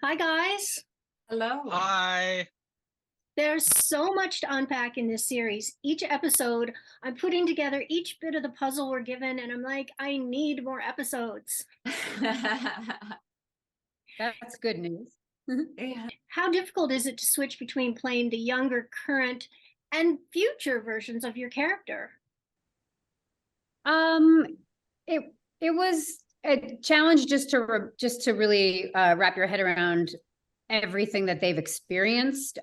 Hi, guys. Hello. Hi. There's so much to unpack in this series. Each episode, I'm putting together each bit of the puzzle we're given, and I'm like, I need more episodes. That's good news. Yeah. How difficult is it to switch between playing the younger, current, and future versions of your character? Um, it it was a challenge just to really wrap your head around everything that they've experienced.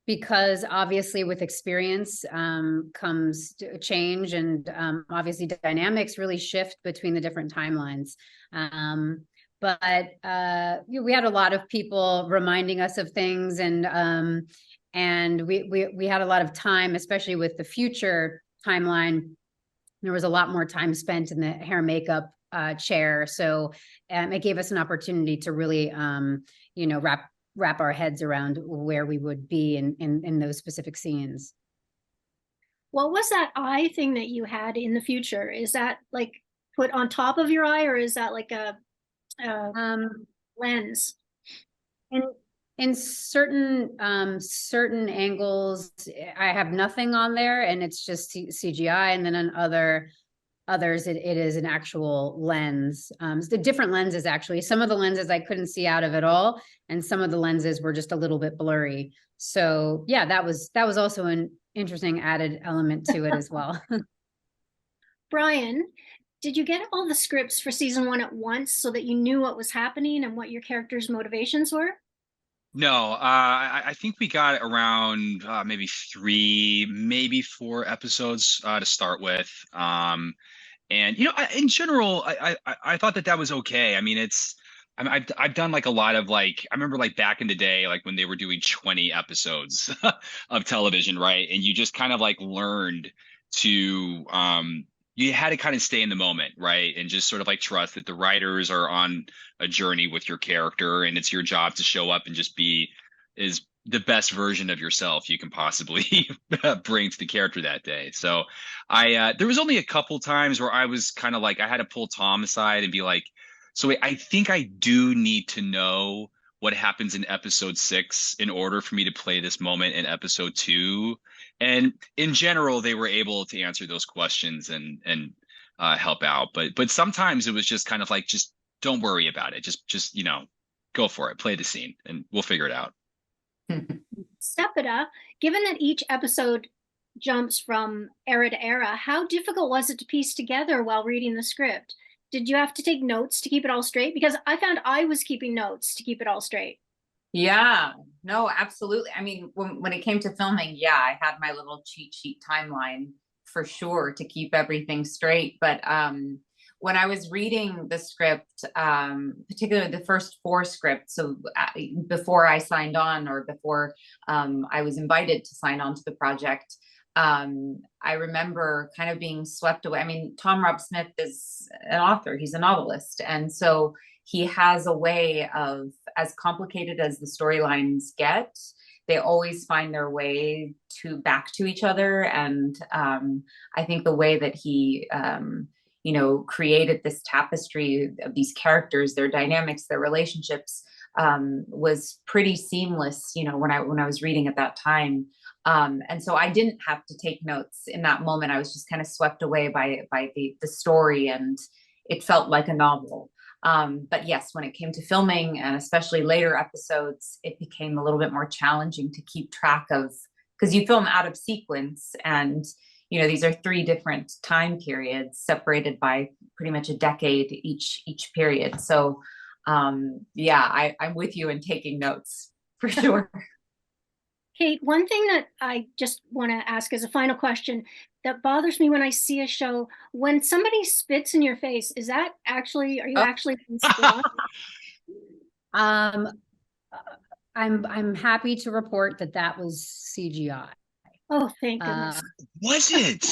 Because obviously with experience comes change, and obviously dynamics really shift between the different timelines. But we had a lot of people reminding us of things, and we had a lot of time, especially with the future timeline. There was a lot more time spent in the hair and makeup chair, so it gave us an opportunity to really wrap our heads around where we would be in those specific scenes. What was that eye thing that you had in the future? Is that like put on top of your eye, or is that like a lens? in in certain angles, I have nothing on there, and it's just CGI, and then on others it is an actual lens. The different lenses, actually, some of the lenses I couldn't see out of it all, and some of the lenses were just a little bit blurry. So yeah, that was also an interesting added element to it as well. Brian, did you get all the scripts for season one at once so that you knew what was happening and what your characters' motivations were? No, I think we got around maybe three, maybe four episodes to start with. And in general, I thought that was okay. I mean, I've done like a lot of like I remember like back in the day, like when they were doing 20 episodes of television, right? And you just kind of like learned to you had to kind of stay in the moment, right? And just sort of like trust that the writers are on a journey with your character, and it's your job to show up and just be is the best version of yourself you can possibly bring to the character that day. So I there was only a couple times where I was kind of like I had to pull Tom aside and be like, so I think I do need to know what happens in episode 6 in order for me to play this moment in episode 2. And in general, they were able to answer those questions and help out. But sometimes it was just kind of like just don't worry about it. Just go for it, play the scene, and we'll figure it out. Sepideh, given that each episode jumps from era to era, how difficult was it to piece together while reading the script? Did you have to take notes to keep it all straight? Because I found I was keeping notes to keep it all straight. Yeah, no, absolutely. I mean, when it came to filming, yeah, I had my little cheat sheet timeline for sure to keep everything straight. But when I was reading the script, particularly the first 4 scripts, so before I signed on, or before I was invited to sign on to the project, I remember kind of being swept away. I mean, Tom Rob Smith is an author, he's a novelist. And so he has a way of, as complicated as the storylines get, they always find their way back to each other. And I think the way that he created this tapestry of these characters, their dynamics, their relationships, was pretty seamless, when I was reading at that time. And so I didn't have to take notes in that moment. I was just kind of swept away by the story, and it felt like a novel. But yes, when it came to filming, and especially later episodes, it became a little bit more challenging to keep track of, because you film out of sequence, and these are 3 different time periods separated by pretty much a decade each period. So yeah, I'm with you in taking notes for sure. Kate, one thing that I just want to ask as a final question that bothers me when I see a show, when somebody spits in your face, are you actually being spit on? um I'm happy to report that was CGI. Oh, thank goodness. Was it?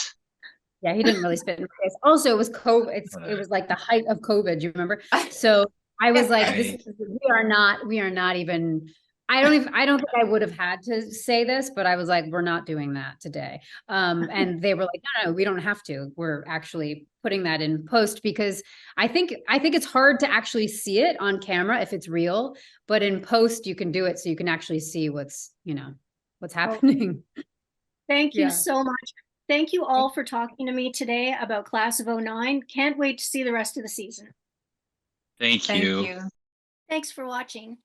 Yeah, he didn't really spit in my face. Also, it was COVID. It was like the height of COVID. You remember? So I was like, we are not even. I don't think I would have had to say this, but I was like, we're not doing that today. And they were like, no, we don't have to. We're actually putting that in post because I think it's hard to actually see it on camera if it's real, but in post you can do it so you can actually see what's happening. Thank you Yeah. so much. Thank you all for talking to me today about Class of '09. Can't wait to see the rest of the season. Thank Thank you. you. Thanks for watching.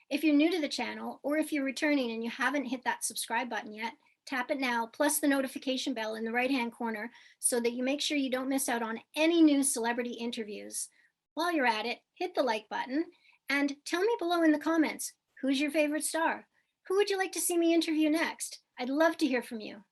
If you're new to the channel or if you're returning and you haven't hit that subscribe button yet, tap it now, plus the notification bell in the right-hand corner so that you make sure you don't miss out on any new celebrity interviews. While you're at it, hit the like button and tell me below in the comments, who's your favorite star? Who would you like to see me interview next? I'd love to hear from you.